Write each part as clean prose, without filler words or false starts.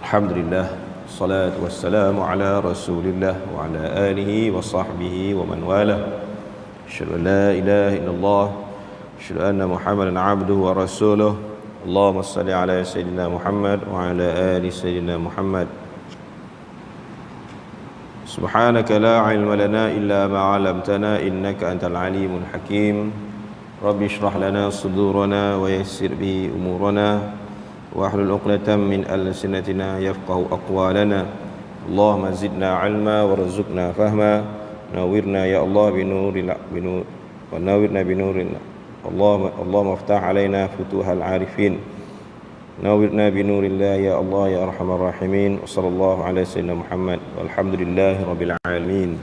Alhamdulillah, salatu wassalamu ala rasulillah wa ala alihi wa sahbihi wa man wala. Asyhadu an la ilaha illallah, asyhadu anna Muhammadan abduhu wa rasuluh. Allahumma salli ala sayyidina Muhammad wa ala ali sayyidina Muhammad. Subhanaka la ilma lana illa ma 'allamtana innaka antal alimul hakim. Rabbi shrah lana sudurana wa yassir bi umurana wahlul 'uqdatam min alsinatina yafqahu aqwalana. Allahumma zidna 'ilma warzuqna fahma. Nawwirna ya Allah binuril wa nawwirna binuril. Allahumma iftah 'alaina futuhal 'arifin. Nawwirna binurillah ya Allah ya arhamar rahimin. Wa sallallahu ala sayyidina Muhammad walhamdulillahi rabbil alamin.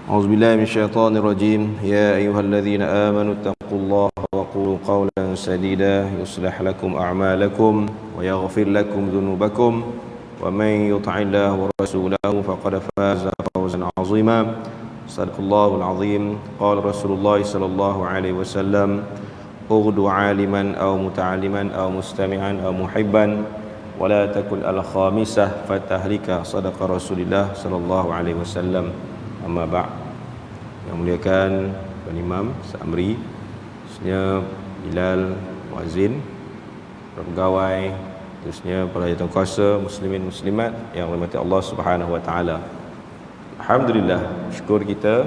A'udzubillahi minasyaitonir rajim. Ya ayyuhalladzina amanu taqullaha wa qulu qawlan sadida yuslih lakum a'malakum wa yaghfir lakum dhunubakum wa man yuti'illaha wa rasulahu faqad faza fawzan 'azima. Sadaqallahul 'azim. Qala Rasulullah sallallahu alaihi wasallam, ughdu 'aliman aw muta'alliman aw mustami'an aw muhibban wa la takul al-khamisah fatahlika. Sadaqa Rasulullah sallallahu alaihi wasallam. Amma ba'. Yang muliakan Tuan Imam Samri, terusnya Bilal Muazzin, pegawai, terusnya para jawatan kuasa, muslimin muslimat yang dirahmati Allah Subhanahu wa taala. Alhamdulillah, syukur kita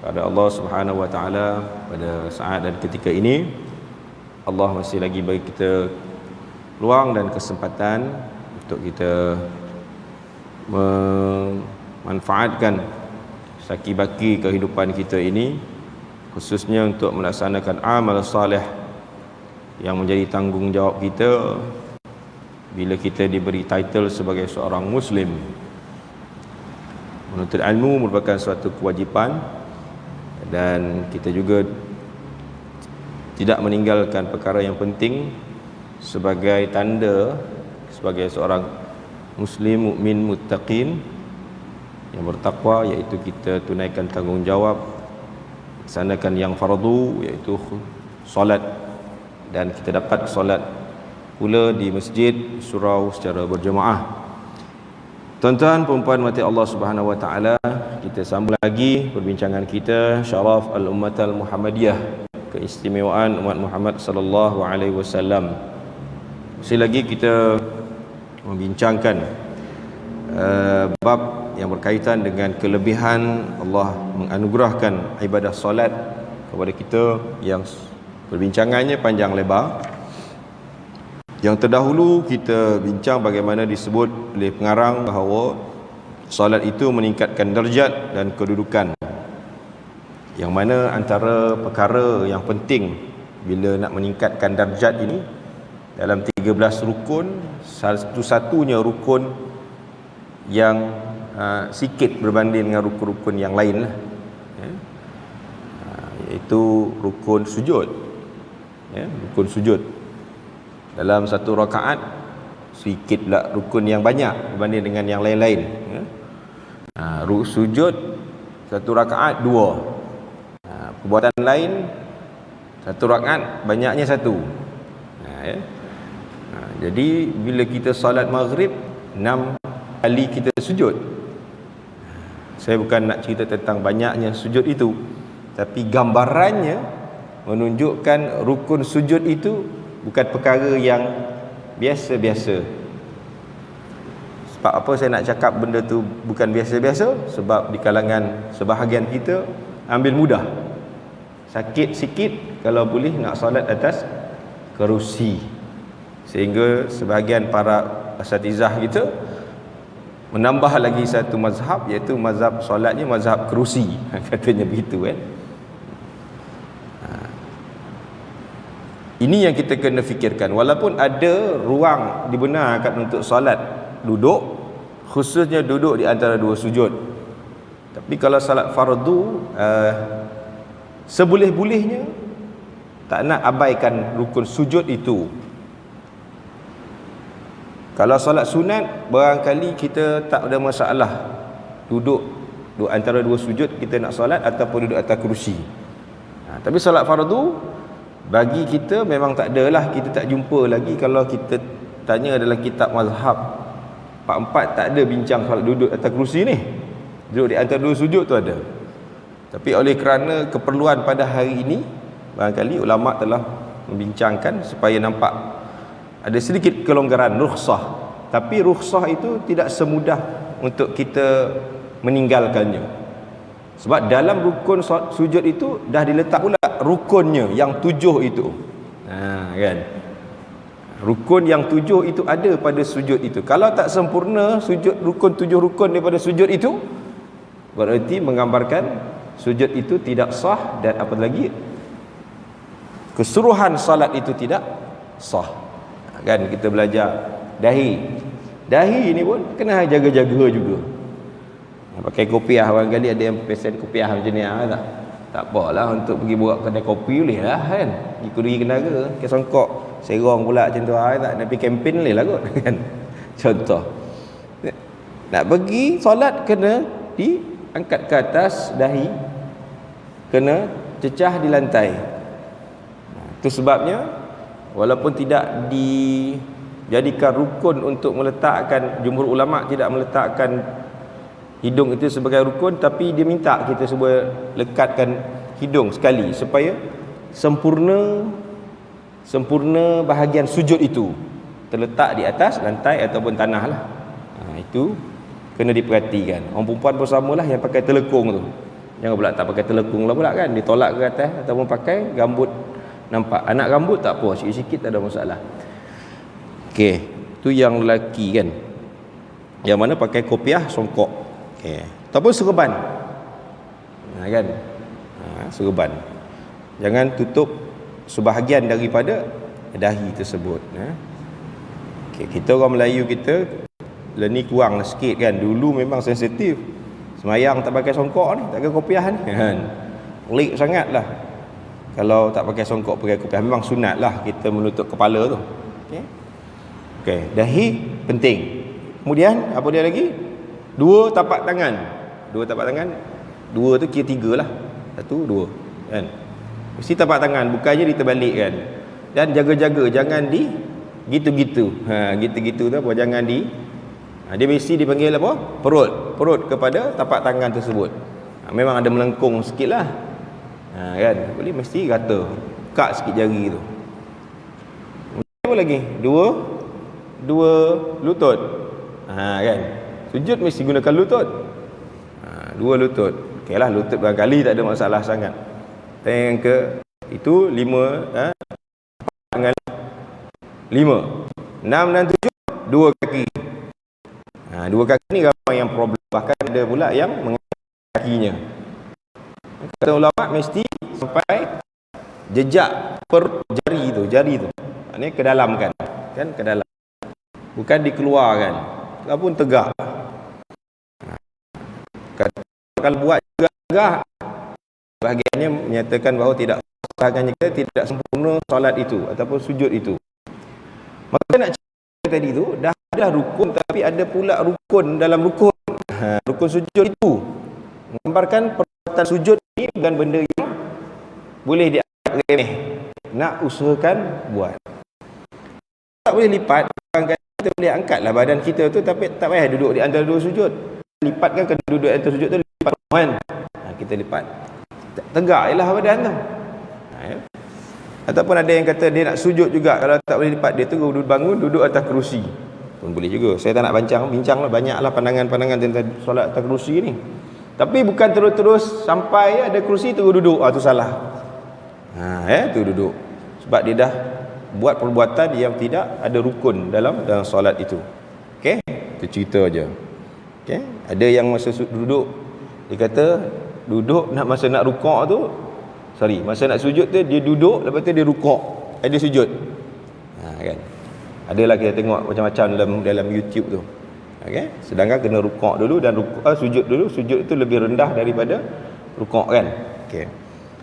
kepada Allah Subhanahu wa taala pada saat dan ketika ini Allah masih lagi bagi kita peluang dan kesempatan untuk kita memanfaatkan saki-baki kehidupan kita ini, khususnya untuk melaksanakan amal salih yang menjadi tanggungjawab kita bila kita diberi title sebagai seorang Muslim. Menuntut ilmu merupakan suatu kewajipan dan kita juga tidak meninggalkan perkara yang penting sebagai tanda sebagai seorang Muslim, mukmin, muttaqin yang bertakwa, iaitu kita tunaikan tanggungjawab, laksanakan yang fardu iaitu solat, dan kita dapat solat pula di masjid, surau secara berjemaah. Tuan-tuan perempuan mati Allah Subhanahu wa taala, kita sambung lagi perbincangan kita syaraf al-ummatal Muhammadiyah, keistimewaan umat Muhammad sallallahu alaihi wasallam. Sekali lagi kita membincangkan bab yang berkaitan dengan kelebihan Allah menganugerahkan ibadah solat kepada kita, yang perbincangannya panjang lebar. Yang terdahulu kita bincang bagaimana disebut oleh pengarang bahawa solat itu meningkatkan darjat dan kedudukan, yang mana antara perkara yang penting bila nak meningkatkan darjat ini, dalam 13 rukun, satu-satunya rukun yang sikit berbanding dengan rukun-rukun yang lain lah, iaitu rukun sujud. Rukun sujud dalam satu rakaat, sikit pula rukun yang banyak berbanding dengan yang lain-lain. Sujud satu rakaat 2, perbuatan lain satu rakaat banyaknya 1. Jadi bila kita solat maghrib 6 kali kita sujud. Saya bukan nak cerita tentang banyaknya sujud itu, tapi gambarannya menunjukkan rukun sujud itu bukan perkara yang biasa-biasa. Sebab apa saya nak cakap benda tu bukan biasa-biasa? Sebab di kalangan sebahagian kita ambil mudah, sakit sikit kalau boleh nak solat atas kerusi, sehingga sebahagian para asatizah kita menambah lagi satu mazhab, iaitu mazhab solatnya mazhab kerusi, katanya begitu kan. Ini yang kita kena fikirkan. Walaupun ada ruang dibenarkan untuk solat duduk, khususnya duduk di antara dua sujud, tapi kalau solat fardu seboleh-bolehnya tak nak abaikan rukun sujud itu. Kalau solat sunat, barangkali kita tak ada masalah duduk antara dua sujud, kita nak solat ataupun duduk atas kerusi. Tapi solat fardu bagi kita memang tak adalah, kita tak jumpa lagi kalau kita tanya dalam kitab mazhab 4 tak ada bincang soal duduk atas kerusi ni. Duduk di antara dua sujud tu ada. Tapi oleh kerana keperluan pada hari ini, barangkali ulama telah membincangkan supaya nampak ada sedikit kelonggaran rukhsah. Tapi rukhsah itu tidak semudah untuk kita meninggalkannya. Sebab dalam rukun sujud itu dah diletak pula rukunnya yang 7 itu. Kan? Rukun yang 7 itu ada pada sujud itu. Kalau tak sempurna sujud rukun 7 rukun daripada sujud itu, berarti menggambarkan sujud itu tidak sah, dan apa lagi, keseluruhan salat itu tidak sah. Kan kita belajar dahi ni pun kena jaga-jaga juga. Pakai kopiah, barangkali ada yang pesen kopiah macam ni tak apalah, untuk pergi buat kedai kopi boleh lah kan, pergi kenara ke songkok serong pula macam tu tak nak pergi kempen boleh lah kot kan. Contoh nak pergi solat kena diangkat ke atas dahi, kena cecah di lantai. Itu sebabnya walaupun tidak dijadikan rukun untuk meletakkan, jumhur ulama tidak meletakkan hidung itu sebagai rukun, tapi dia minta kita semua lekatkan hidung sekali supaya sempurna bahagian sujud itu terletak di atas lantai ataupun tanah lah. Itu kena diperhatikan. Orang perempuan pun samalah, yang pakai telekung tu jangan pula tak pakai telekung lah pula kan, ditolak ke atas, ataupun pakai gambut nampak. Anak gambut tak apa, sikit-sikit tak ada masalah. Okey, tu yang lelaki kan, yang mana pakai kopiah songkok. Ataupun serban kan, serban jangan tutup sebahagian daripada dahi tersebut. Kita orang Melayu kita ni kurang sikit kan. Dulu memang sensitif, semayang tak pakai songkok ni, tak pakai kopiah ni kan, pelik sangat lah. Kalau tak pakai songkok pakai kopiah, memang sunat lah kita menutup kepala tu. Okey, dahi penting. Kemudian apa dia lagi? Dua tapak tangan. Dua tu kira 3 lah. 1, 2 kan. Mesti tapak tangan, bukannya diterbalikkan. Dan jaga-jaga jangan di gitu-gitu. Gitu-gitu tu apa, jangan dia mesti dipanggil apa? Perut kepada tapak tangan tersebut. Memang ada melengkung sikitlah. Kan? Boleh mesti rata. Buka sikit jari tu. Apa lagi? Dua lutut. Kan? Sujud mesti gunakan lutut. 2 lutut. Okeylah, lutut barangkali tak ada masalah sangat. Yang ke itu 5 dengan 5. 6 dan 7 2 kaki. 2 kaki ni ramai yang problem, bahkan ada pula yang mengangkat kakinya. Kata ulama mesti sampai jejak per jari tu. Maknanya ke dalam kan ke dalam. Bukan dikeluarkan. Ataupun tegak. Kalau buat tegak, bahagiannya menyatakan bahawa tidak sahkan kita tidak sempurna solat itu ataupun sujud itu. Maka nak cakap tadi tu dah ada rukun, tapi ada pula rukun dalam rukun. Rukun sujud itu menggambarkan perbuatan sujud ini bukan benda yang boleh dianggap remeh. Nak usahakan buat. Tak boleh lipat, kita boleh angkatlah badan kita tu, tapi tak payah duduk di antara dua sujud. Lipatkan, kena duduk di antara sujud tu, lipat kan. Kita lipat. Tegak jelah badan tu. Ataupun ada yang kata dia nak sujud juga, kalau tak boleh lipat, dia tu bangun duduk atas kerusi pun boleh juga. Saya tak nak bincang lah, banyaklah pandangan-pandangan tentang solat atas kerusi ni. Tapi bukan terus-terus sampai ada kerusi terus duduk. Tu salah. Tu duduk. Sebab dia dah buat perbuatan yang tidak ada rukun dalam solat itu. Okey, itu cerita aja. Okey, ada yang masa duduk, dia kata duduk masa nak rukuk tu, masa nak sujud tu dia duduk, lepas tu dia rukuk, dia sujud. Kan. Adalah kita tengok macam-macam dalam YouTube tu. Okey, sedangkan kena rukuk dulu dan sujud dulu. Sujud itu lebih rendah daripada rukuk kan. Okey.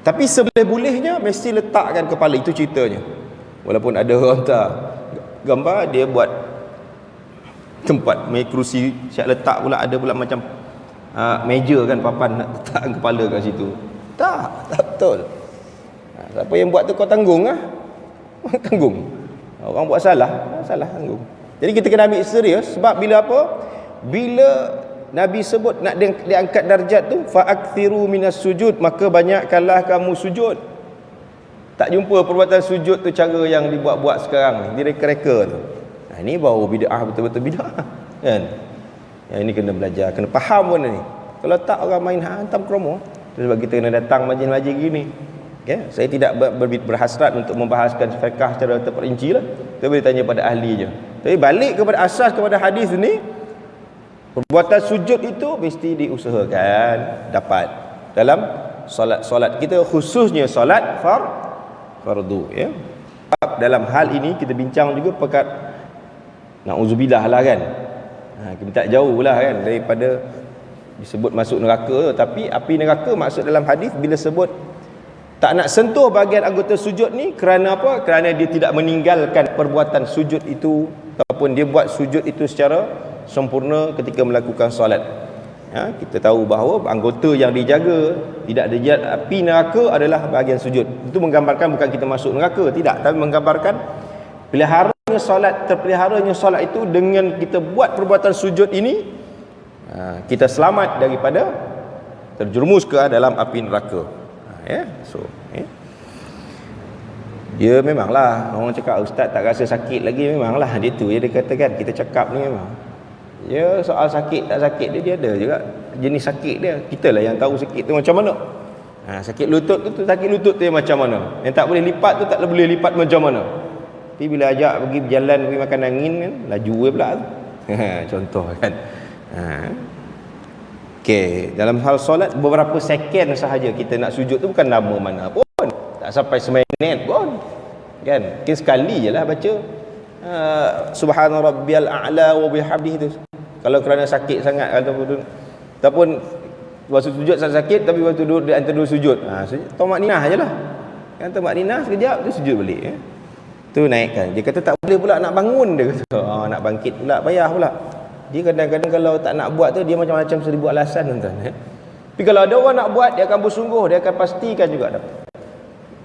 Tapi seboleh-bolehnya mesti letakkan kepala, itu ceritanya. Walaupun ada orang tak gambar, dia buat tempat kerusi siap letak pula, ada pula macam meja kan, papan nak letakkan kepala kat situ. Tak betul. Siapa yang buat tu kau tanggung lah. Tanggung. Orang buat salah tanggung. Jadi kita kena ambil serius. Sebab bila apa? Bila Nabi sebut nak diangkat darjat tu, fa'akthiru minas sujud, maka banyakkanlah kamu sujud. Tak jumpa perbuatan sujud tu cara yang dibuat-buat sekarang ni, direka-reka tu. Ini baru bid'ah, betul-betul bid'ah kan. Yang ini kena belajar, kena faham benda ni. Kalau tak orang main hantam kromo. Sebab kita kena datang majlis-majlis gini. Okay? Saya tidak berhasrat untuk membahaskan fiqh secara terperinci lah. Kita boleh tanya pada ahli je. Tapi balik kepada asas, kepada hadis ni, perbuatan sujud itu mesti diusahakan dapat dalam solat kita, khususnya solat fardu, ya. Dalam hal ini kita bincang juga perkara na'udzubillah lah kan. Kita tak jauh lah kan daripada disebut masuk neraka, tapi api neraka maksud dalam hadis bila sebut tak nak sentuh bahagian anggota sujud ni, kerana apa? Kerana dia tidak meninggalkan perbuatan sujud itu, ataupun dia buat sujud itu secara sempurna ketika melakukan solat. Kita tahu bahawa anggota yang dijaga tidak dijat api neraka adalah bahagian sujud. Itu menggambarkan bukan kita masuk neraka, tidak, tapi menggambarkan peliharanya solat, terpeliharanya solat itu dengan kita buat perbuatan sujud ini, kita selamat daripada terjerumus ke dalam api neraka. Dia memanglah orang cakap ustaz tak rasa sakit lagi, memanglah dia tu dia katakan kita cakap ni memang ya soal sakit tak sakit dia ada juga jenis sakit dia, kita lah yang tahu sakit tu macam mana. Sakit lutut tu sakit lutut tu yang macam mana, yang tak boleh lipat tu tak boleh lipat macam mana. Tapi bila ajak pergi berjalan, pergi makan angin kan, laju pula tu. Contoh kan. Okey, dalam hal solat beberapa second sahaja kita nak sujud tu, bukan lama mana pun, tak sampai seminit pun kan. Mungkin sekali je lah baca subhana rabbiyal a'la wa bihamdihi tu, kalau kerana sakit sangat ataupun waktu sujud sangat sakit, tapi waktu duduk di antara dua sujud, tamakninah je lah kan, tamakninah sekejap tu sujud balik tu naikkan. Dia kata tak boleh pula nak bangun, dia kata nak bangkit pula payah pula. Dia kadang-kadang kalau tak nak buat tu dia macam-macam seribu alasan tuan-tuan. Tapi kalau ada orang nak buat, dia akan bersungguh, dia akan pastikan juga dapat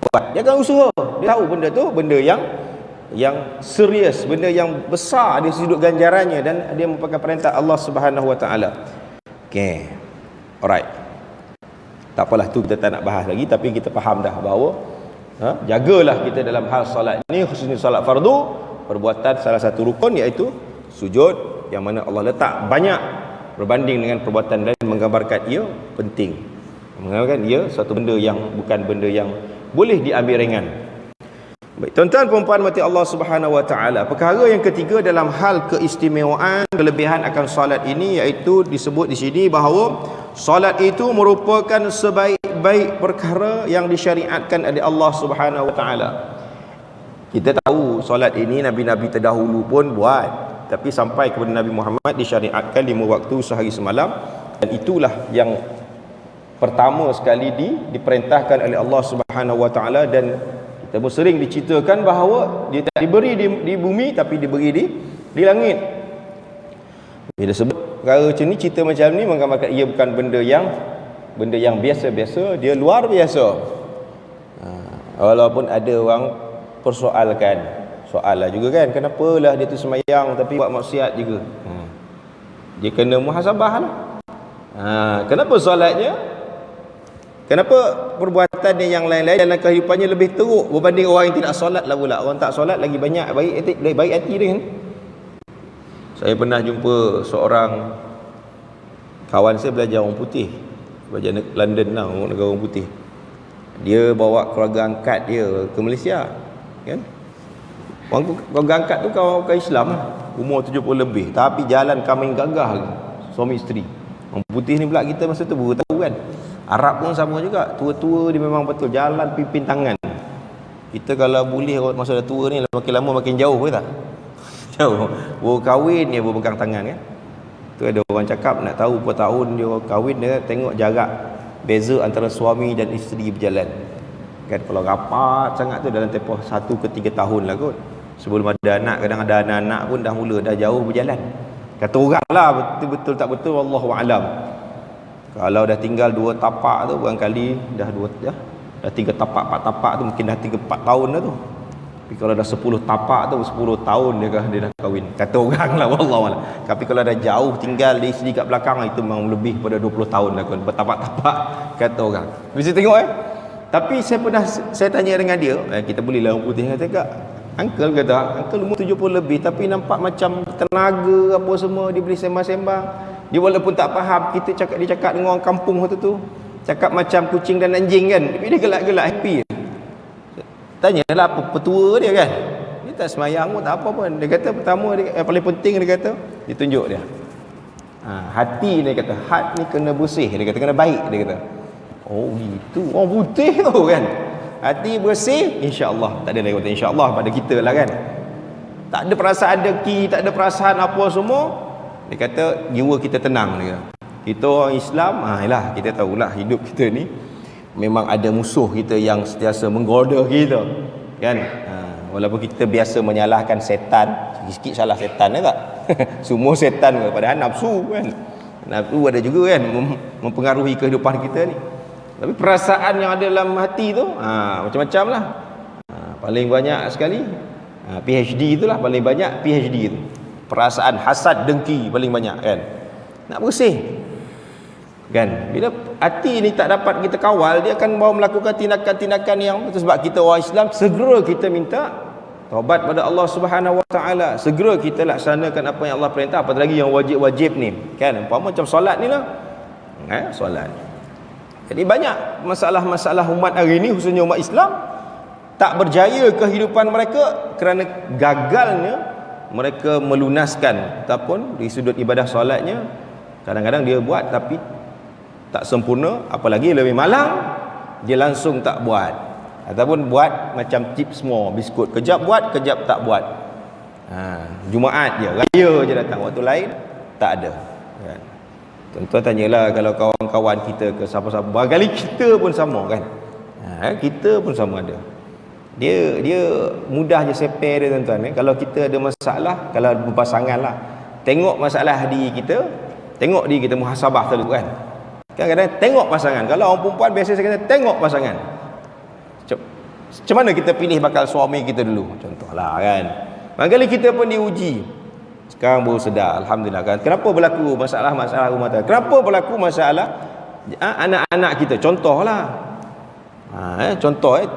buat. Dia akan usaha, dia tahu benda tu benda yang serius, benda yang besar dari sudut ganjarannya, dan dia merupakan perintah Allah Subhanahu Wa Taala. Okey. Alright. Tak apalah tu kita tak nak bahas lagi, tapi kita faham dah bahawa jagalah kita dalam hal solat ini, khususnya solat fardu, perbuatan salah satu rukun iaitu sujud, yang mana Allah letak banyak berbanding dengan perbuatan lain, menggambarkan ia penting, menggambarkan ia satu benda yang bukan benda yang boleh diambil ringan. Baik, tuan-tuan perempuan mati Allah Subhanahu Wa Taala, perkara yang ketiga dalam hal keistimewaan, kelebihan akan solat ini, iaitu disebut di sini bahawa solat itu merupakan sebaik-baik perkara yang disyariatkan oleh Allah Subhanahu Wa Taala. Kita tahu solat ini nabi-nabi terdahulu pun buat, tapi sampai kepada Nabi Muhammad disyariatkan 5 waktu sehari semalam, dan itulah yang pertama sekali diperintahkan oleh Allah Subhanahu Wa Taala. Dan kita pun sering diceritakan bahawa dia tak diberi di bumi, tapi diberi di langit. Bila sebut perkara macam ni, cerita macam ni, menggambarkan ia bukan benda yang biasa-biasa, dia luar biasa. Walaupun ada orang persoalkan, soal lah juga kan, kenapa lah dia tu semayang tapi buat maksiat juga. Dia kena muhasabah lah. Kenapa solatnya, kenapa perbuatannya yang lain-lain dalam kehidupannya lebih teruk berbanding orang yang tidak solat lah pula. Orang tak solat lagi banyak baik hati dia kan. Saya pernah jumpa seorang kawan saya, belajar orang putih, belajar London lah, negara orang putih. Dia bawa keluarga angkat dia ke Malaysia kan. Keluarga angkat tu kawan Islam lah, umur 70 lebih, tapi jalan kambing gagah suami isteri. Orang putih ni pula kita masa tu baru tahu kan, Arab pun sama juga, tua-tua dia memang betul jalan pimpin tangan. Kita kalau boleh masa dah tua ni, makin lama makin jauh ke tak? Jauh. Baru kahwin dia baru pegang tangan kan. Tu ada orang cakap nak tahu berapa tahun dia kahwin, dia tengok jarak beza antara suami dan isteri berjalan kan. Kalau rapat sangat tu dalam tempoh 1 ke 3 tahun lah kot. Sebelum ada anak, kadang ada anak-anak pun dah mula dah jauh berjalan. Kata orang lah, betul-betul tak betul wallahu alam. Kalau dah tinggal 2 tapak tu, barangkali dah 3 tapak 4 tapak tu, mungkin dah 3-4 tahun dah tu. Tapi kalau dah 10 tapak tu 10 tahun dia dah kahwin. Kata orang lah wallahualam. Tapi kalau dah jauh tinggal di sini kat belakang itu memang lebih pada 20 tahun dah kan. Bertapak-tapak kata orang. Bisa tengok Tapi saya tanya dengan dia, kita belilah orang putih, kata kak, uncle kata, uncle umur 70 lebih tapi nampak macam tenaga apa semua dia boleh sembang-sembang. Dia walaupun tak faham, dia cakap dengan orang kampung waktu tu. Cakap macam kucing dan anjing kan. Tapi dia gelak-gelak happy. Tanyalah apa petua dia kan. Dia tak semayang pun tak apa pun. Dia kata pertama yang paling penting dia kata, dia tunjuk dia. Hati dia kata, hat ni kena bersih, dia kata kena baik dia kata. Oh gitu. Orang putih tu kan. Hati bersih, insya-Allah. Tak ada lagi kata insya-Allah pada kita lah kan. Tak ada perasaan dengki, tak ada perasaan apa semua. Dia kata jiwa kita tenang dia. Kita orang Islam, yalah kita tahulah hidup kita ni memang ada musuh kita yang sentiasa menggoda kita kan. Walaupun kita biasa menyalahkan setan, sikit-sikit salah setan tak? Semua setan padahal nafsu kan. Nafsu ada juga kan mempengaruhi kehidupan kita ni. Tapi perasaan yang ada dalam hati tu macam-macam lah. Paling banyak sekali PhD itulah paling banyak PhD itu. Perasaan hasad dengki paling banyak kan. Nak bersih kan, bila hati ni tak dapat kita kawal, dia akan bawa melakukan tindakan-tindakan yang betul. Sebab kita orang Islam, segera kita minta taubat pada Allah Subhanahu Wa Taala, segera kita laksanakan apa yang Allah perintah, apatah lagi yang wajib-wajib ni kan. Umpama macam solat ni lah, solat. Jadi banyak masalah-masalah umat hari ni, khususnya umat Islam, tak berjaya kehidupan mereka kerana gagalnya mereka melunaskan ataupun di sudut ibadah solatnya. Kadang-kadang dia buat tapi tak sempurna, apalagi lebih malang dia langsung tak buat, ataupun buat macam tips semua, biskut, kejap buat kejap tak buat. Jumaat je, raya je datang, waktu lain tak ada kan. Tuan-tuan tanyalah kalau kawan-kawan kita ke siapa-siapa, barangkali kita pun sama kan. Kita pun sama ada. Dia mudah je separe dia tuan-tuan. Kalau kita ada masalah, kalau berpasangan lah, tengok masalah diri kita, tengok diri kita, muhasabah terlalu kan. Kadang-kadang tengok pasangan. Kalau orang perempuan biasa saya kata tengok pasangan. Macam mana kita pilih bakal suami kita dulu? Contohlah kan. Barangkali kita pun diuji. Sekarang baru sedar, alhamdulillah kan. Kenapa berlaku masalah-masalah rumah tangga? Kenapa berlaku masalah anak-anak kita? Contohlah.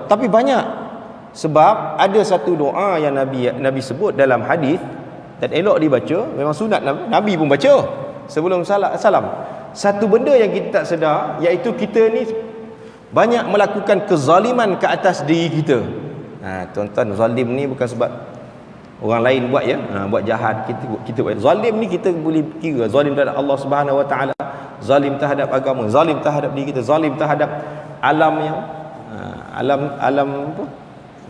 Tapi banyak. Sebab ada satu doa yang Nabi sebut dalam hadis dan elok dibaca, memang sunat Nabi pun baca sebelum salam. Satu benda yang kita tak sedar, iaitu kita ni banyak melakukan kezaliman ke atas diri kita. Tuan-tuan, zalim ni bukan sebab orang lain buat ya, buat jahat, kita buat. Zalim ni kita boleh kira zalim terhadap Allah Subhanahu Wa Taala, zalim terhadap agama, zalim terhadap diri kita, zalim terhadap alam yang alam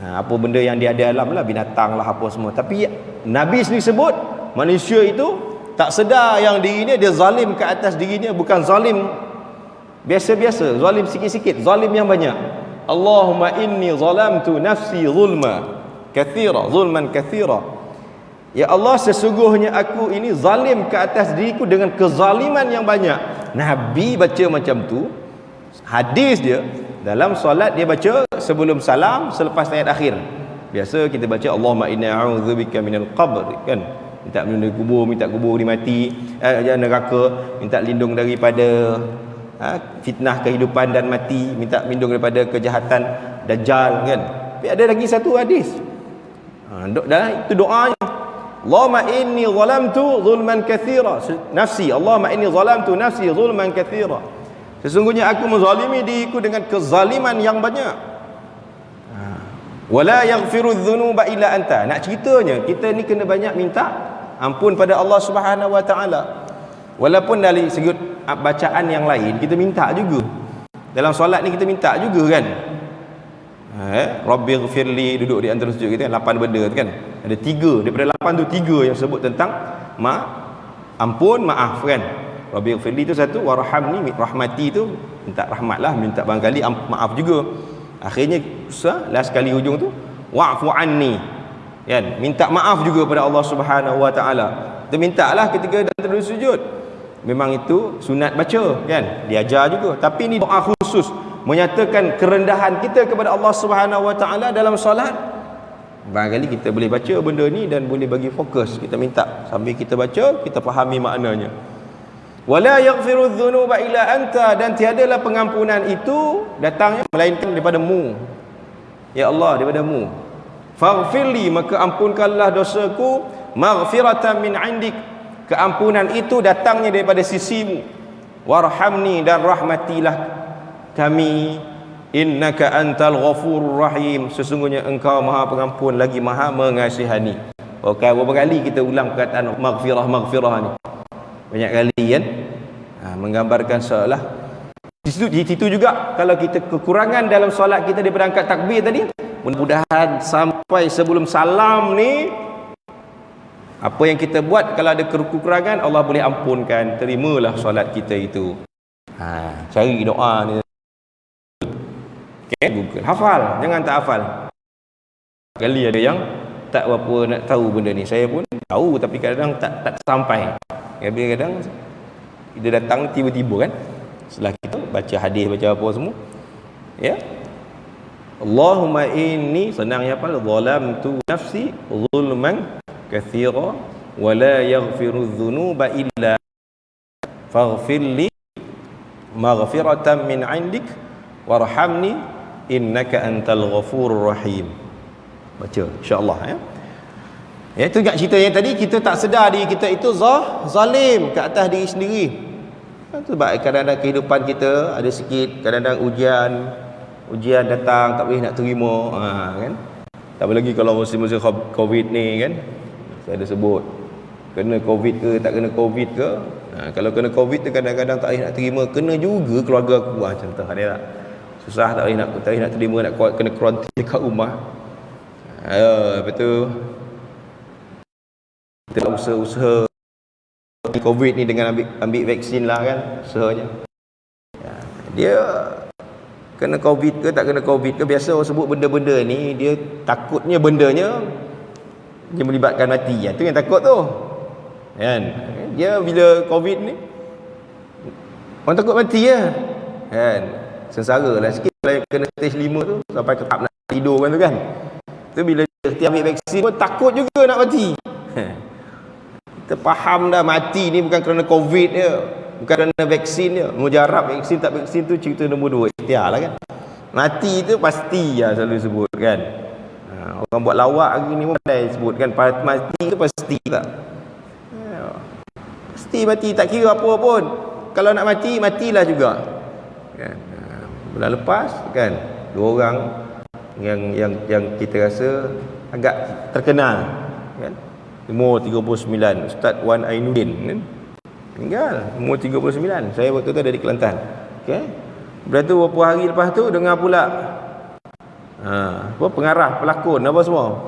apa benda yang dia ada alam lah, binatang lah apa semua. Tapi Nabi sendiri sebut manusia itu tak sedar yang dirinya dia zalim ke atas dirinya, bukan zalim biasa-biasa, zalim sikit-sikit, zalim yang banyak. Allahumma inni zalamtu nafsi zulman kathira. Ya Allah, sesungguhnya aku ini zalim ke atas diriku dengan kezaliman yang banyak. Nabi baca macam tu. Hadis dia dalam solat dia baca sebelum salam, selepas ayat akhir. Biasa kita baca Allahumma inna a'udzubika minal qabr kan. Minta lindung dari kubur, minta kubur dimati, neraka, minta lindung daripada fitnah kehidupan dan mati, minta lindung daripada kejahatan dajjal kan. Tapi ada lagi satu hadis. Itu doanya. Allahumma inni zalamtu zulman katsira nafsi. Allahumma inni zalamtu nafsi zulman katsira. Sesungguhnya aku menzalimi diriku dengan kezaliman yang banyak. Wala yaghfiru dzunuba illa anta. Nak ceritanya kita ni kena banyak minta ampun pada Allah Subhanahu Wa Taala. Walaupun dari segi bacaan yang lain kita minta juga. Dalam solat ni kita minta juga kan. Rabbighfirli, duduk di antara sujud kita 8 benda tu kan. Ada 3 daripada 8 tu 3 yang sebut tentang ampun, maaf kan. Rabbighfirli tu satu, warhamni, rahmati tu minta rahmatlah, minta barangkali maaf juga. Akhirnya last kali hujung tu wa'fu anni kan, minta maaf juga pada Allah Subhanahu Wa Taala. Kita mintalah ketika dalam sujud. Memang itu sunat baca kan, diajar juga. Tapi ini doa khusus menyatakan kerendahan kita kepada Allah Subhanahu Wa Taala dalam solat. Barangkali kita boleh baca benda ni dan boleh bagi fokus. Kita minta sambil kita baca, kita fahami maknanya. Wala yaghfiru dzunuba illa anta, dan tiadalah pengampunan itu datangnya melainkan daripada-Mu. Ya Allah, daripada-Mu. Faghfirli, maka ampunkanlah dosaku, maghfiratan min 'indik, keampunan itu datangnya daripada sisi-Mu. Warhamni, dan rahmatilah kami, innaka antal ghafurur rahim, sesungguhnya Engkau Maha Pengampun lagi Maha Mengasihani. Okey, berapa kali kita ulang perkataan maghfirah ni? Banyak kali kan? Menggambarkan seolah di situ juga kalau kita kekurangan dalam solat kita daripada angkat takbir tadi, mudah-mudahan sampai sebelum salam ni apa yang kita buat kalau ada kekurangan Allah boleh ampunkan, terimalah solat kita itu. Cari doa ni. Okay, Google. Hafal, jangan tak hafal. Kali ada yang tak berapa nak tahu benda ni. Saya pun tahu tapi kadang tak sampai. Kadang-kadang kita datang tiba-tiba kan. Setelah kita baca hadis, baca apa semua. Ya. Allahumma inni, senangnya apa? Zalamtu nafsi zulman katsira wa la yaghfiru dzunuba illa faghfirli maghfiratan min 'indik warhamni innaka antal ghafurur rahim. Baca insya-Allah ya. Ya, itu ingat cerita yang tadi, kita tak sedar diri kita itu zalim ke atas diri sendiri. Sebab kadang-kadang kehidupan kita ada sikit, kadang-kadang ujian datang tak boleh nak terima, kan. Tak apa lagi kalau musim-musim Covid ni kan. Saya ada sebut kena Covid ke tak kena Covid ke. Kalau kena Covid tu kadang-kadang tak boleh nak terima, kena juga keluarga aku. Contoh dia tak. Susah tak boleh nak terima, nak kena kuarantin dekat rumah. Betul. Kita usaha Covid ni dengan ambil vaksin lah kan, usahanya. Dia kena Covid ke tak kena Covid ke, biasa orang sebut benda-benda ni, dia takutnya bendanya dia melibatkan mati. Itu yang takut tu. Kan? Dia bila Covid ni orang takut mati ya. Kan? Sengsara lah sikit kalau kena stage 5 tu sampai ke tahap nak tidur kan tu kan. Tu bila dia ambil vaksin pun takut juga nak mati. Kita faham dah mati ni bukan kerana Covid dia, bukan kerana vaksin dia. Mujarab vaksin tak vaksin tu cerita nombor 2, ikhtiar lah kan. Mati tu pasti lah selalu sebut kan. Orang buat lawak hari ni pun pandai sebut kan, mati tu pasti tak. Pasti mati, tak kira apa pun. Kalau nak mati, matilah juga. Kan? Bulan lepas kan, 2 orang yang kita rasa agak terkenal kan. Umur 39, Ustaz Wan Ainuddin kan? Tinggal umur 39. Saya waktu tu ada di Kelantan. Okey. Lepas tu beberapa hari lepas tu dengar pula pengarah, pelakon apa semua.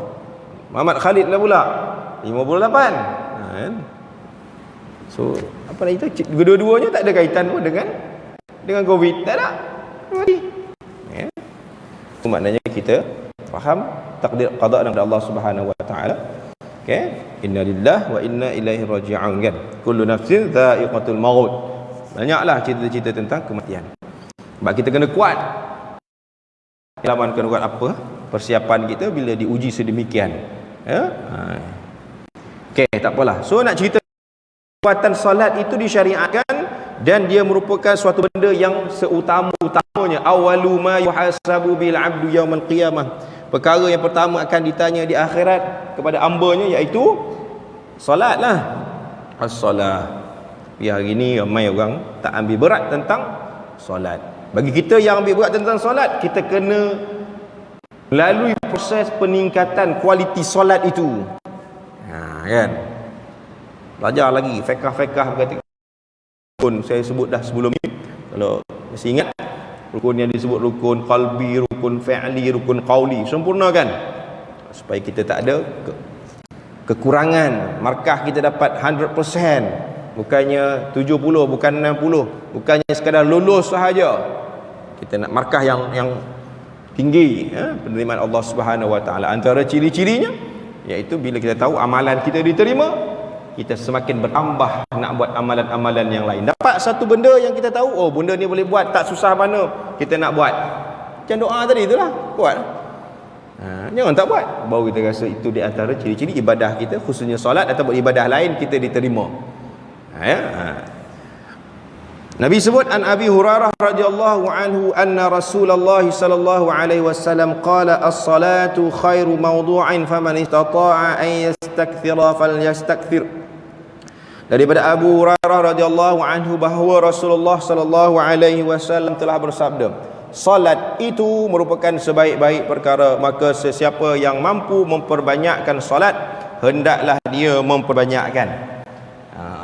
Muhammad Khalid lah pula 58. Kan? So, apa lagi tu? Kedua-duanya tak ada kaitan pun dengan Covid. Tak ada. Mati. Ya. Itu maknanya kita faham takdir qada daripada Allah Subhanahu wa taala. Okey, inna lillahi wa inna ilaihi raji'un kan. Kullu nafsin dha'iqatul maut. Banyaklah cerita-cerita tentang kematian. Sebab kita kena kuat. Lawan kena kuat apa? Persiapan kita bila diuji sedemikian. Ya? Okey, tak apalah. So nak cerita kekuatan solat itu disyariatkan dan dia merupakan suatu benda yang seutama-utamanya. Awalu ma yuhasabu bil 'abdu yaumal qiyamah. Perkara yang pertama akan ditanya di akhirat kepada hamba-Nya iaitu solatlah. As-solah. Tapi hari ni ramai orang tak ambil berat tentang solat. Bagi kita yang ambil berat tentang solat, kita kena melalui proses peningkatan kualiti solat itu. Kan? Belajar lagi fiqh-fiqh berkata. Saya sebut dah sebelum ni. Kalau masih ingat, rukun yang disebut rukun qalbi, rukun fi'li, rukun qauli, sempurna kan? Supaya kita tak ada kekurangan. Markah kita dapat 100%, bukannya 70, bukan 60, bukannya sekadar lulus sahaja. Kita nak markah yang tinggi, penerimaan Allah Subhanahu wa taala. Antara ciri-cirinya iaitu bila kita tahu amalan kita diterima, kita semakin bertambah nak buat amalan-amalan yang lain. Dapat satu benda yang kita tahu, oh benda ni boleh buat, tak susah mana, kita nak buat. Macam doa tadi itulah, buat. Jangan tak buat, baru kita rasa itu di antara ciri-ciri ibadah kita, khususnya solat ataupun ibadah lain kita diterima. Nabi sebut an Abi Hurairah radhiyallahu anhu anna Rasulullah sallallahu alaihi wasallam qala as-salatu khairu mawdu'in faman istata'a an yastakthira falyastakthir. Daripada Abu Hurairah radhiyallahu anhu bahawa Rasulullah sallallahu alaihi wasallam telah bersabda, salat itu merupakan sebaik-baik perkara, maka sesiapa yang mampu memperbanyakkan salat hendaklah dia memperbanyakkan.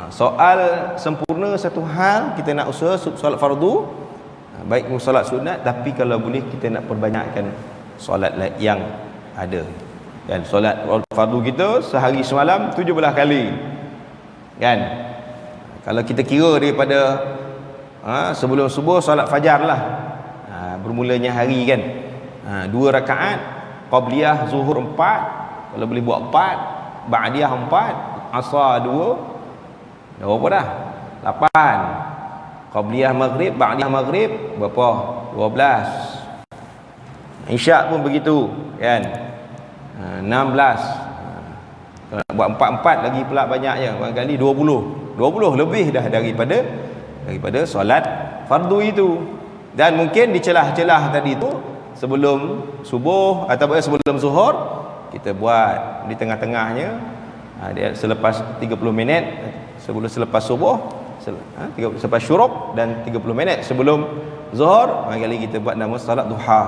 Soal sempurna satu hal, kita nak usaha solat fardu, baik solat sunat, tapi kalau boleh kita nak perbanyakkan solat yang ada. Kan solat fardu kita sehari semalam 17 kali. Kan? Kalau kita kira daripada sebelum subuh solat fajar lah. Bermulanya hari kan. 2 rakaat, qabliyah zuhur 4, kalau boleh buat 4, ba'diyah 4, asar 2. Berapa dah? 8. Qabliyah maghrib, ba'diyah maghrib berapa? 12. Isyak pun begitu, kan? 16. Kalau nak buat 4 lagi pula banyaknya, barangkali 20 lebih dah daripada solat fardu itu. Dan mungkin di celah-celah tadi tu, sebelum subuh ataupun sebelum zuhur, kita buat di tengah-tengahnya, dia selepas 30 minit selepas subuh, selepas syuruk, dan 30 minit sebelum zuhur, kali kita buat nama salat duha.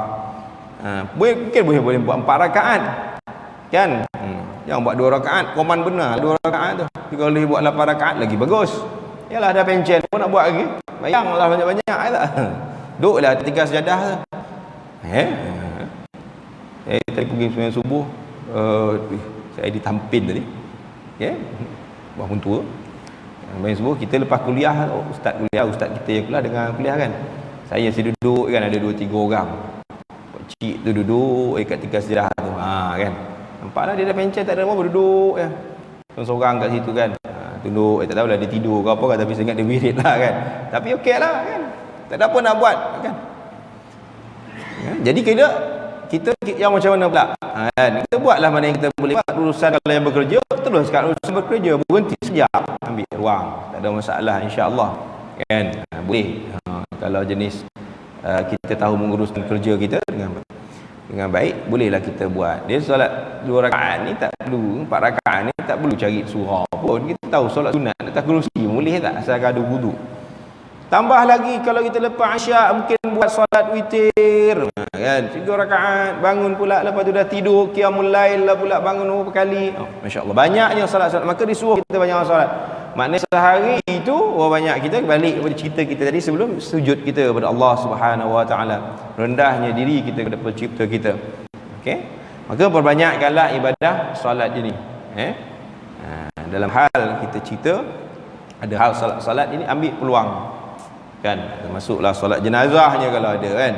Mungkin boleh buat 4 rakaat, kan? Jangan buat 2 rakaat, koman benar 2 rakaat tu. Tapi kalau boleh buat 8 rakaat lagi bagus. Yalah, dah pencen pun nak buat lagi, bayanglah banyak-banyak tak? Duduklah tinggal sejadah tu. Tadi pergi sembahyang subuh, saya ditampin tadi. Bangun tua. Sembahyang subuh, kita lepas kuliah, ustaz kita yang kuliah dengan kuliah kan. Saya masih duduk kan, ada 2-3 orang. Cik tu duduk dekat tinggal sejadah tu. Kan. Nampaklah dia dah pencet, tak ada apa, duduk ya. Seorang kat situ kan. Tunduk, tak tahulah dia tidur ke apa kan, tapi saya ingat dia wirid lah kan. Tapi okey lah kan. Tak ada apa nak buat kan. Jadi kita yang macam mana pula? Kita buatlah mana yang kita boleh buat. Urusan kalau yang bekerja, teruskan urusan bekerja, berhenti sekejap, ambil ruang, tak ada masalah, insya-Allah kan. Boleh. Kalau jenis kita tahu menguruskan kerja kita dengan baik, bolehlah kita buat. Dia solat 2 rakaat ni tak perlu, 4 rakaat ni tak perlu cari surah pun. Kita tahu solat sunat atas kerusi boleh tak, asalkan ada wudu. Tambah lagi kalau kita lepas Isyak mungkin buat solat witir, kan, 3 rakaat, bangun pula lepas tu dah tidur, qiyamul lail lah pula, bangun beberapa kali. Masya-Allah, banyaknya solat-solat. Maka disuruh kita banyak solat. Maknanya sehari itu banyak kita balik kepada cerita kita tadi sebelum sujud kita kepada Allah Subhanahu Wa Taala. Rendahnya diri kita kepada pencipta kita. Okey? Maka perbanyakkanlah ibadah solat ini. Dalam hal kita cerita, ada hal solat ini ambil peluang. Kan, termasuklah solat jenazahnya kalau ada kan.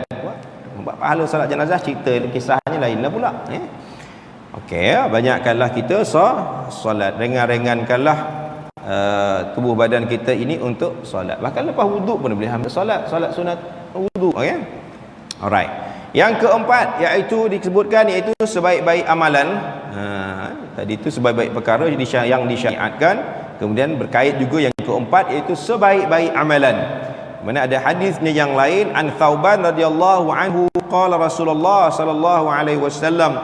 Buat pahala solat jenazah, cerita kisahnya lainlah pula. Okey, banyakkanlah kita solat, ringan-ringankanlah tubuh badan kita ini untuk solat. Bahkan lepas wuduk pun boleh ambil solat sunat wuduk. Okey. Alright. Yang keempat iaitu disebutkan iaitu sebaik-baik amalan. Tadi itu sebaik-baik perkara yang disyariatkan. Kemudian berkait juga yang keempat iaitu sebaik-baik amalan. Mana ada hadisnya yang lain, an Thauban radhiyallahu anhu qala Rasulullah sallallahu alaihi wasallam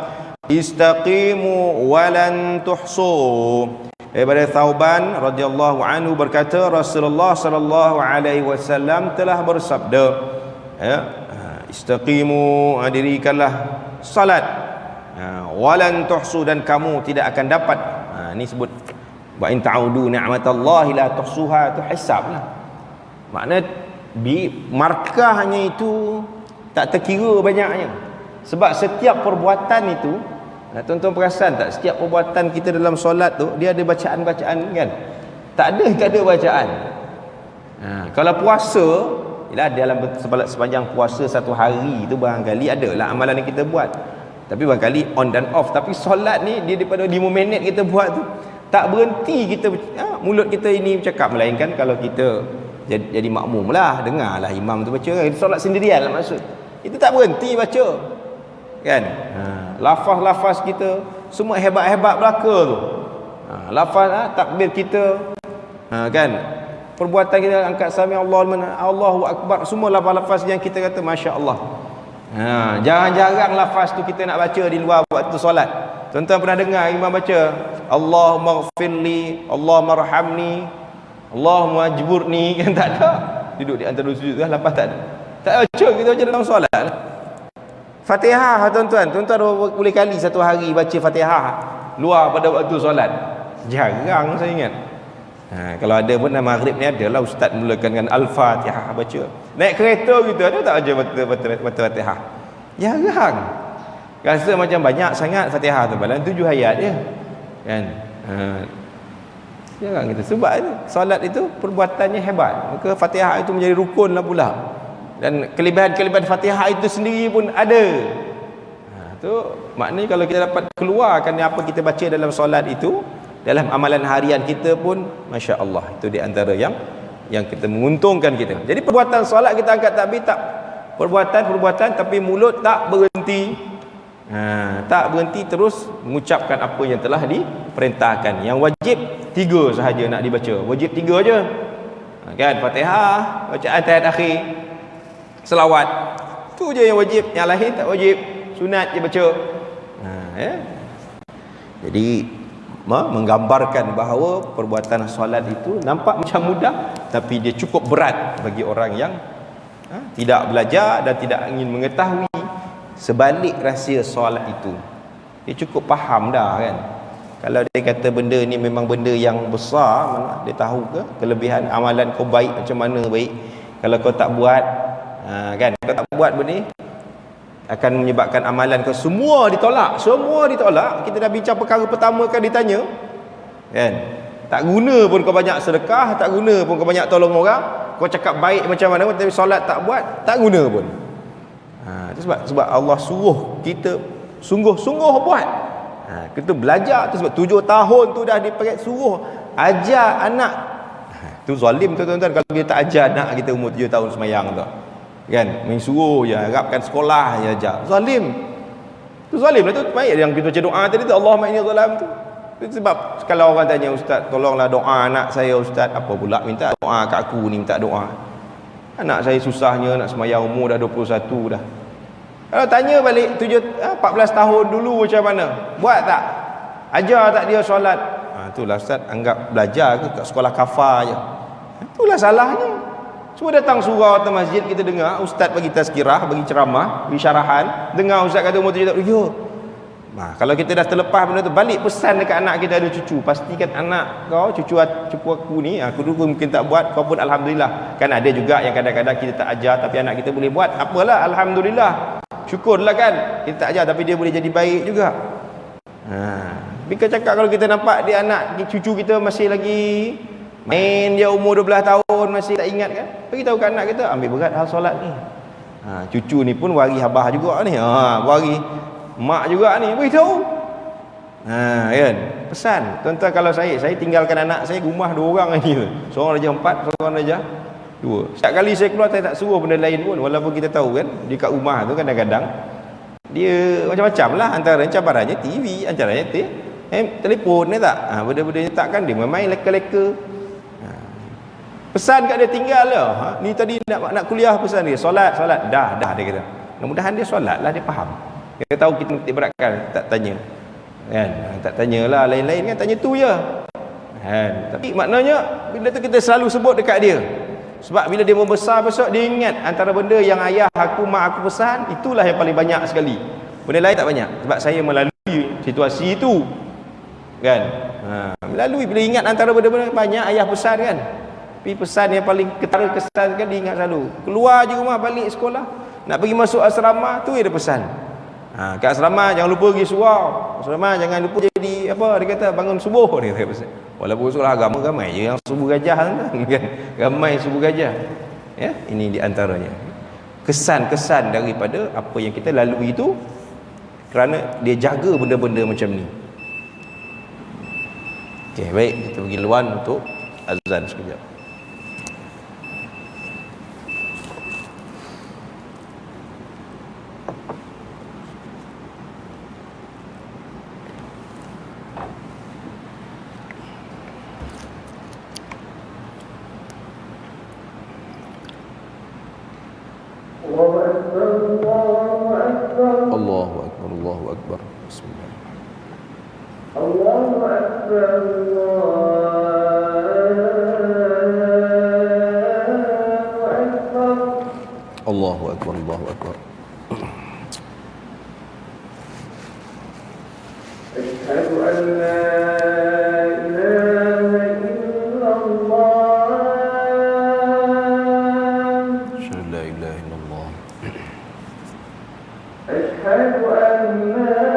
istaqimu walan tuhsu. Daripada Thauban radhiyallahu anhu berkata Rasulullah sallallahu alaihi wasallam telah bersabda, istaqimu, dirikanlah salat, walan tuhsu, dan kamu tidak akan dapat. Ini sebut wa in ta'udu ni'matallahi la tuhsuha, tu hisablah. Makna markahnya itu tak terkira banyaknya. Sebab setiap perbuatan itu, tuan-tuan perasan tak, setiap perbuatan kita dalam solat tu dia ada bacaan-bacaan kan. Tak ada bacaan. Kalau puasa, ialah dalam sepanjang puasa satu hari tu barangkali adalah amalan yang kita buat. Tapi barangkali on dan off. Tapi solat ni dia daripada 5 minit kita buat tu, tak berhenti kita mulut kita ini bercakap, melainkan kalau kita jadi makmum lah, dengarlah imam tu baca, solat sendirian lah maksud. Itu tak berhenti baca. Kan? lafaz-lafaz kita semua hebat-hebat belaka tu. Lafaz takbir kita, kan, perbuatan kita angkat sami Allahu akbar, semua lafaz-lafaz yang kita kata masya-Allah. Jarang-jarang lafaz tu kita nak baca di luar waktu solat. Tuan-tuan pernah dengar imam baca Allahumma ghfirli, Allahumma arhamni, Allahumma ajburni, kan? Tak ada. Duduk di antara sujud tu lafaz tak ada. Tak baca, kita baca dalam solat. Fatihah, tuan-tuan boleh kali satu hari baca Fatihah luar pada waktu solat? Jarang saya ingat. Kalau ada pun dalam maghrib ni adalah ustaz mulakan dengan Al-Fatihah baca. Naik kereta gitu ada tak baca Fatihah? Jarang. Rasa macam banyak sangat Fatihah tu, balan 7 ayat je. Kan? Jarang kita. Sebab solat itu perbuatannya hebat. Maka Fatihah itu menjadi rukun lah pula. Dan kelebihan-kelebihan Fatihah itu sendiri pun ada. Tu maknanya kalau kita dapat keluarkan apa kita baca dalam solat itu dalam amalan harian kita pun masya-Allah, itu di antara yang kita menguntungkan kita. Jadi perbuatan solat kita angkat takbir, tak perbuatan tapi mulut tak berhenti. Tak berhenti, terus mengucapkan apa yang telah diperintahkan. Yang wajib 3 sahaja nak dibaca. Wajib 3 aja. Kan, Fatihah, bacaan tahiyat akhir, selawat. Tu je yang wajib, yang lain tak wajib. Sunat je baca. Jadi menggambarkan bahawa perbuatan solat itu nampak macam mudah, tapi dia cukup berat bagi orang yang tidak belajar dan tidak ingin mengetahui sebalik rahsia solat itu. Dia cukup faham dah, kan. Kalau dia kata benda ni memang benda yang besar, mana dia tahu ke kelebihan amalan kau baik macam mana baik. Kalau kau tak buat, kan, kau tak buat benda ni akan menyebabkan amalan kau semua ditolak. Kita dah bincang perkara pertama kan ditanya, kan, tak guna pun kau banyak sedekah, tak guna pun kau banyak tolong orang, kau cakap baik macam mana pun, tapi solat tak buat, tak guna pun. Itu sebab Allah suruh kita sungguh-sungguh buat. Kita belajar tu sebab 7 tahun tu dah suruh ajar anak. Tu zalim tu tuan-tuan kalau kita tak ajar anak kita umur 7 tahun semayang tu, kan, main suruh je, harapkan sekolah je ajar. Zalim. Tu zalim lah tu. Baik yang kita baca doa tadi tu, Allahumma inni zalam tu. Itu sebab kalau orang tanya, ustaz tolonglah doa anak saya ustaz, apa pula minta doa kat aku ni, minta doa. Anak saya susahnya nak semayang, umur dah 21 dah. Kalau tanya balik 14 tahun dulu macam mana? Buat tak? Ajar tak dia solat? Itulah ustaz anggap belajar ke kat sekolah kafar je. Itulah salahnya. Semua datang surau atau masjid kita dengar ustaz bagi tazkirah, bagi ceramah, bagi syarahan, dengar ustaz kata umur 7 tahun. Ya. Kalau kita dah terlepas benda tu, balik pesan dekat anak kita ada cucu, pastikan anak kau, cucu aku ni, aku dulu mungkin tak buat, kau pun alhamdulillah. Kan ada juga yang kadang-kadang kita tak ajar tapi anak kita boleh buat. Apalah, alhamdulillah. Syukurlah kan, kita tak ajar tapi dia boleh jadi baik juga. Bika cakap kalau kita nampak dia anak cucu kita masih lagi main, dia umur 12 tahun masih tak ingat, kan, bagi tahu kat anak kita, ambil berat hal solat ni. Cucu ni pun wari abah juga ni, wari mak juga ni, beritahu. Kan, pesan. Tuan-tuan, kalau saya tinggalkan anak saya rumah 2 orang ni, seorang darjah 4, seorang darjah 2. Setiap kali saya keluar saya tak suruh benda lain pun, walaupun kita tahu kan di kat rumah tu kadang-kadang dia macam-macam lah, antara cabarannya TV, antaranya telefon ni tak, benda-benda ni tak, kan dia main leka-leka. Pesan kat dia tinggal lah. Ni tadi nak kuliah, pesan dia solat dah dia kata. Mudah-mudahan dia solat lah, dia faham. Dia tahu kita mesti beratkan, tak tanya, kan, tak tanyalah lain-lain, kan, tanya tu je, kan. Tapi maknanya bila tu kita selalu sebut dekat dia, sebab bila dia membesar besok dia ingat antara benda yang ayah aku, mak aku pesan, itulah yang paling banyak sekali. Benda lain tak banyak. Sebab saya melalui situasi itu, kan, melalui bila ingat antara benda-benda banyak ayah pesan, kan. Tapi pesan yang paling ketara kesan kan dia ingat selalu. Keluar je rumah, balik sekolah, nak pergi masuk asrama, tu dia ada pesan. Kat asrama jangan lupa pergi surau. Asrama jangan lupa jadi apa, dia kata bangun subuh, dia kata pesan. Walaupun sekolah agama ramai je yang subuh gajah kan, ramai subuh gajah. Ya, ini di antaranya. Kesan-kesan daripada apa yang kita lalui itu, kerana dia jaga benda-benda macam ni. Okey, baik, kita pergi luar untuk azan sekejap. Bismillahirrahmanirrahim. Allahu Akbar, Allahu Akbar, Allahu Akbar. Asyhadu an la ilaha illallah. Asyhadu an la ilaha illallah. Asyhadu an la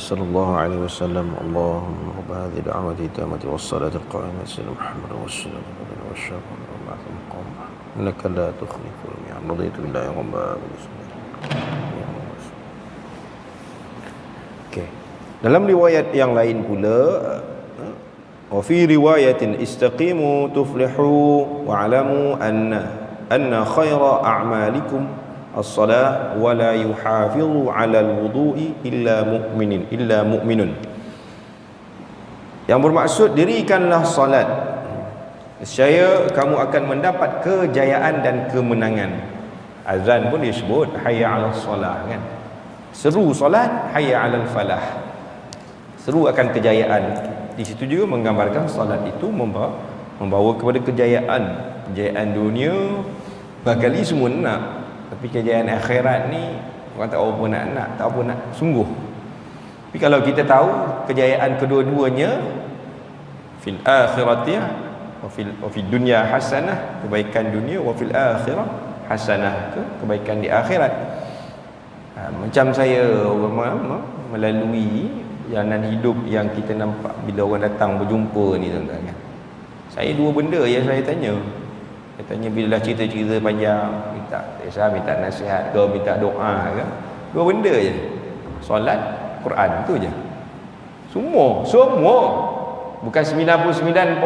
sallallahu alaihi wasallam. Allahumma rabb hadhihi da'wati tammati was-salati al-qa'imati sayyidina Muhammad wa sallam wa syafa wa maqam innaka la tukhliful mi'ad. Raditu billahi rabban. Okey. Dalam riwayat yang lain pula, wa fi riwayatin istaqimu tuflihu wa alamu anna khaira a'malikum as-salah wa la yuhafizu 'ala al-wudu'i illa mu'minun. Yang bermaksud, dirikanlah salat, nescaya kamu akan mendapat kejayaan dan kemenangan. Azan pun disebut hayya 'alas salah kan. Seru salat hayya 'alal falah. Seru akan kejayaan. Di situ juga menggambarkan salat itu membawa kepada kejayaan dunia barangkali semua nak. Tapi kejayaan akhirat ni orang tak apa nak, tak apa nak sungguh. Tapi kalau kita tahu kejayaan kedua-duanya fil akhirati wa fil dunya hasanah, kebaikan dunia, wa fil akhirah hasanah, kebaikan di akhirat. Macam saya melalui jalanan hidup yang kita nampak bila orang datang berjumpa ni tuan-tuan kan. Saya dua benda yang saya tanya. Saya tanya bila dah cerita-cerita panjang, minta nasihat ke, minta doa ke, dua benda je. Solat, Quran, tu je. Semua bukan 99.99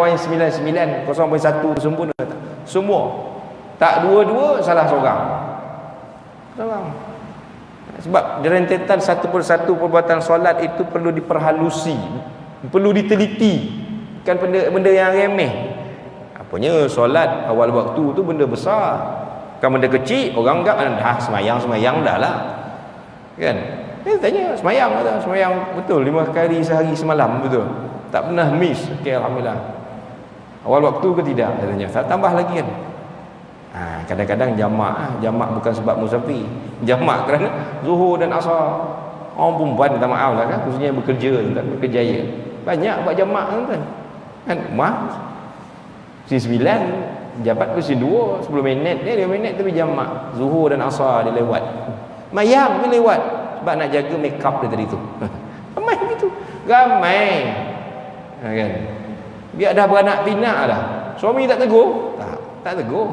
0.1 sempurna tak. Semua. Tak dua-dua, salah seorang. Sebab rentetan satu persatu perbuatan solat itu perlu diperhalusi, perlu diteliti, bukan benda yang remeh. Apanya solat awal waktu tu benda besar, bukan benda kecil. Orang enggak dah semayang dah lah, kan? Tanya semayang betul 5 kali sehari semalam, betul, tak pernah miss. Okey, alhamdulillah. Awal waktu ke tidak, katanya. Tak tambah lagi kan. Kadang-kadang jamak bukan sebab musafir, jamak kerana zuhur dan asar. Orang perempuan minta maaf lah kan, khususnya yang bekerja, tak berkerjaya, banyak buat jamak kan. Rumah si 9 jabat pun si 2 10 minit dia 2 minit tapi jamak zuhur dan asar dia lewat. Mayang dia lewat sebab nak jaga make up dia tadi tu. Ramai begitu, ramai kan. Biar dah beranak pinak dah, suami tak tegur, tak tegur.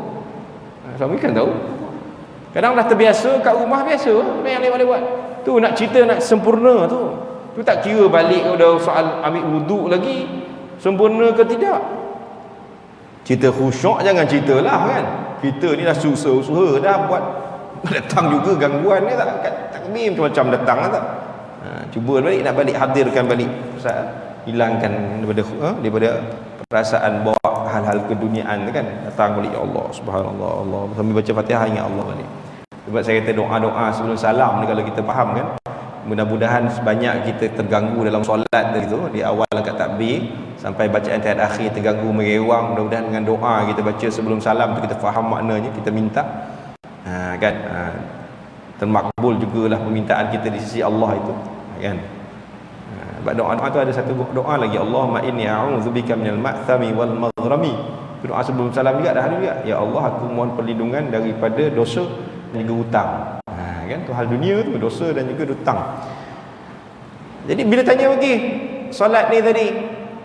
Suami kan tahu. Kadang dah terbiasa kat rumah, biasa yang lewat-lewat tu, nak cerita nak sempurna tu tak kira balik dah soal ambil wuduk lagi sempurna ke tidak. Cerita khusyuk jangan ceritalah kan. Kita ni dah usaha dah buat, datang juga gangguan ni tak takbir macam-macam datang lah tak. Cuba nak balik hadirkan balik, hilangkan daripada perasaan bawa hal-hal keduniaan kan. Datang balik, ya Allah, subhanallah, Allah, sambil baca Fatihah ingat Allah balik. Sebab saya kata doa-doa sebelum salam ni kalau kita faham kan, mudah-mudahan sebanyak kita terganggu dalam solat tu, di awal kat takbir sampai bacaan tahiyat akhir terganggu merewang, mudah-mudahan dengan doa kita baca sebelum salam tu kita faham maknanya, kita minta kan, termakbul jugalah permintaan kita di sisi Allah itu kan. Sebab doa-doa tu ada satu doa lagi, Allahumma inni a'udzubika minal ma'thami wal maghrami. Doa sebelum salam juga dah ada juga, ya Allah aku mohon perlindungan daripada dosa dan juga hutang. Kan tu hal dunia tu, dosa dan juga hutang. Jadi bila tanya lagi solat ni tadi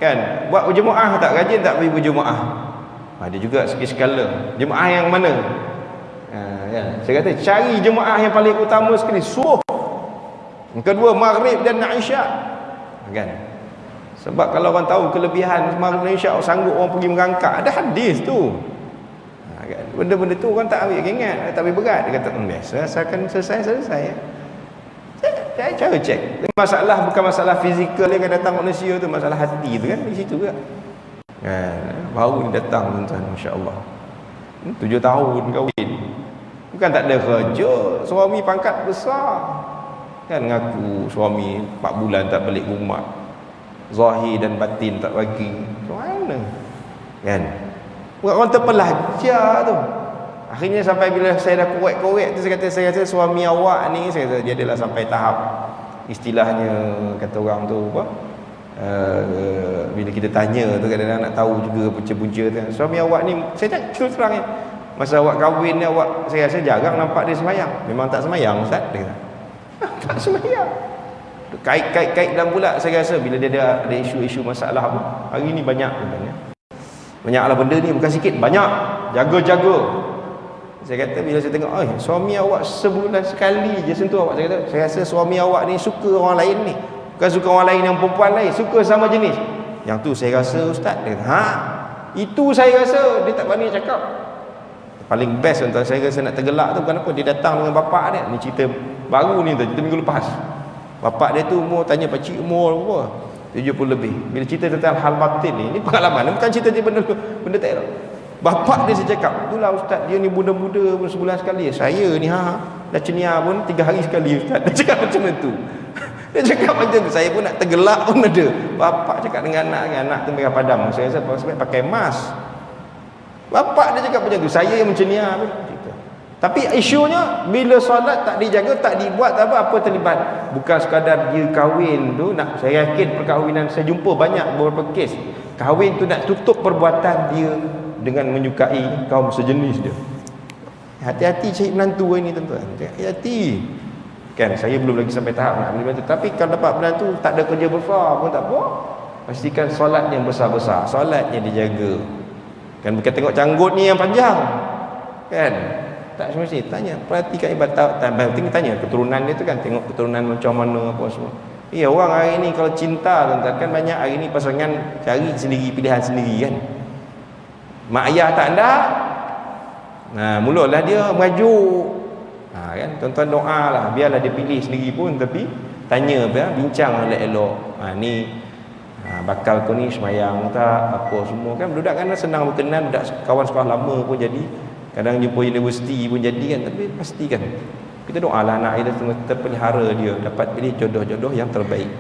kan, buat berjemaah tak, rajin tak pergi berjemaah? Ada juga segi skala. Jemaah yang mana? Kan? Saya kata cari jemaah yang paling utama sekali, subuh. Yang kedua maghrib dan isyak. Kan? Sebab kalau orang tahu kelebihan maghrib dan isyak, sanggup orang pergi merangkak, ada hadis tu. Kan? Benda-benda tu orang tak ambil ingat, tak ambil berat. Dia kata biasa, asalkan selesai. Saya cara cek. Masalah bukan masalah fizikal yang akan datang manusia tu, masalah hati tu kan, di situ juga. Kan? Baru ni datang tuan-tuan, masya-Allah. 7 tahun kahwin. Bukan tak ada kerja, suami pangkat besar. Kan ngaku suami 4 bulan tak balik rumah, zahir dan batin tak bagi. Macam mana? Kan? Orang terpelajar tu. Akhirnya sampai bila saya dah korek-korek tu, saya kata suami awak ni, saya kata dia adalah sampai tahap istilahnya kata orang tu apa? Bila kita tanya tu kadang-kadang nak tahu juga punca-punca tu. Suami awak ni, saya tak cerita terang masa awak kahwin ni awak, saya rasa jarang nampak dia semayang. Memang tak semayang ustaz, dia kata. Tak semayang. Kait dalam pula saya rasa bila dia ada isu-isu masalah apa. Hari ni banyak sebenarnya. Banyaklah benda ni, bukan sikit, banyak. Jaga-jaga. Saya kata bila saya tengok, suami awak sebulan sekali je sentuh awak, saya kata, saya rasa suami awak ni suka orang lain ni. Bukan suka orang lain yang perempuan lain, suka sama jenis. Yang tu saya rasa ustaz, dia kata, itu saya rasa, dia tak berani cakap. Paling best untuk saya rasa nak tergelak tu kenapa? Dia datang dengan bapak dia. Ni cerita baru ni tu, cerita minggu lepas. Bapak dia tu umur, tanya pakcik umur berapa? 70 lebih. Bila cerita tentang hal batin ni pengalaman, bukan cerita dia benda tak elok. Bapak dia saya cakap, itulah ustaz, dia ni muda-muda pun sebulan sekali. Saya ni dah cenia pun 3 hari sekali ustaz. Dia cakap macam tu. Dia cakap macam tu, saya pun nak tergelak pun ada. Bapak cakap dengan anak tu merah padam. Saya rasa sebab pakai mask. Bapak dia cakap macam tu, saya yang mencenia pun. Tapi isunya bila solat tak dijaga, tak dibuat, apa terlibat. Bukan sekadar dia kahwin tu nak, saya yakin perkahwinan saya jumpa banyak beberapa kes. Kahwin tu nak tutup perbuatan dia dengan menyukai kaum sejenis dia. Hati-hati cari menantu ini tuan-tuan. Hati-hati. Kan saya belum lagi sampai tahap nak beli menantu, tapi kalau dapat menantu tak ada kerja besar pun tak apa. Pastikan solat yang besar-besar, solat yang dijaga. Kan bukan tengok canggut ni yang panjang. Kan? Tak semestinya tanya, perhatikan ibadat. Penting tanya keturunan dia tu kan, tengok keturunan macam mana apa semua. Orang hari ni kalau cinta tuan-tuan kan banyak hari ni pasangan cari sendiri, pilihan sendiri kan. Mak ayah tak ada. Mulalah dia merajuk. Kan tuan-tuan doa lah, biarlah dia pilih sendiri pun, tapi tanya bincang elok-elok. Ni bakal kau ni semayang tak, apa semua kan. Budak kan senang berkenan, budak kawan sekolah lama pun jadi, kadang jumpa universiti pun jadi kan. Tapi pastikan kita doalah anak kita terpelihara, dia dapat pilih jodoh-jodoh yang terbaik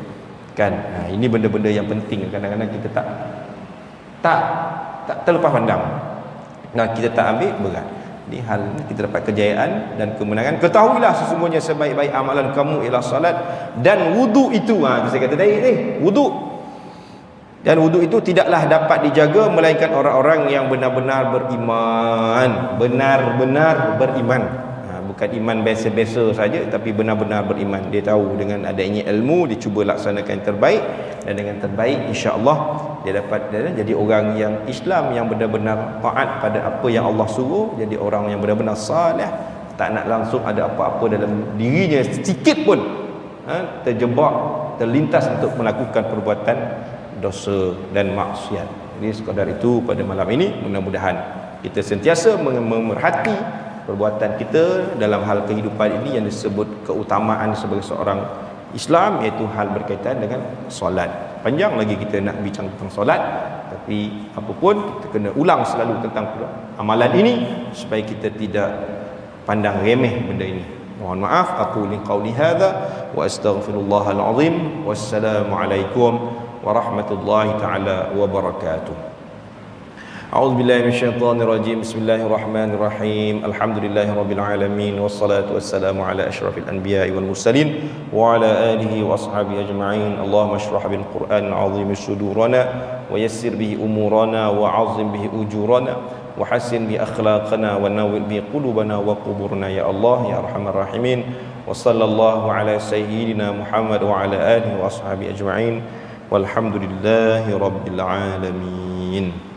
kan. Ini benda-benda yang penting. Kadang-kadang kita tak terlepas pandang. Kita tak ambil berat. Di hal ini kita dapat kejayaan dan kemenangan. Ketahuilah sesungguhnya sebaik-baik amalan kamu ialah salat dan wudu itu. Saya kata tadi wudu. Dan wudu itu tidaklah dapat dijaga melainkan orang-orang yang benar-benar beriman. Benar-benar beriman. Bukan iman biasa-biasa saja, tapi benar-benar beriman. Dia tahu dengan adanya ilmu, dia cuba laksanakan yang terbaik, dan dengan terbaik insya-Allah dia dapat jadi orang yang Islam, yang benar-benar taat pada apa yang Allah suruh, jadi orang yang benar-benar saleh, tak nak langsung ada apa-apa dalam dirinya sedikit pun terjebak, terlintas untuk melakukan perbuatan dosa dan maksiat. Jadi sekadar itu pada malam ini, mudah-mudahan kita sentiasa memerhati perbuatan kita dalam hal kehidupan ini yang disebut keutamaan sebagai seorang Islam, iaitu hal berkaitan dengan solat. Panjang lagi kita nak bincang tentang solat, tapi apapun kita kena ulang selalu tentang amalan ini supaya kita tidak pandang remeh benda ini. Mohon maaf, aku li qauli hadza wa astaghfirullahal azim. Wassalamualaikum warahmatullahi taala wabarakatuh. أعوذ بالله من الشيطان الرجيم. بسم الله الرحمن الرحيم. الحمد لله رب العالمين، والصلاة والسلام على أشرف الأنبياء والمرسلين وعلى آله وأصحابه أجمعين. اللهم اشرح بالقرآن العظيم صدورنا ويسر به أمورنا وعظم به أجورنا وحسن به أخلاقنا ونور به قلوبنا وقبورنا يا الله يا أرحم الراحمين. وصلى الله على سيدنا محمد وعلى آله وأصحابه أجمعين والحمد لله رب العالمين.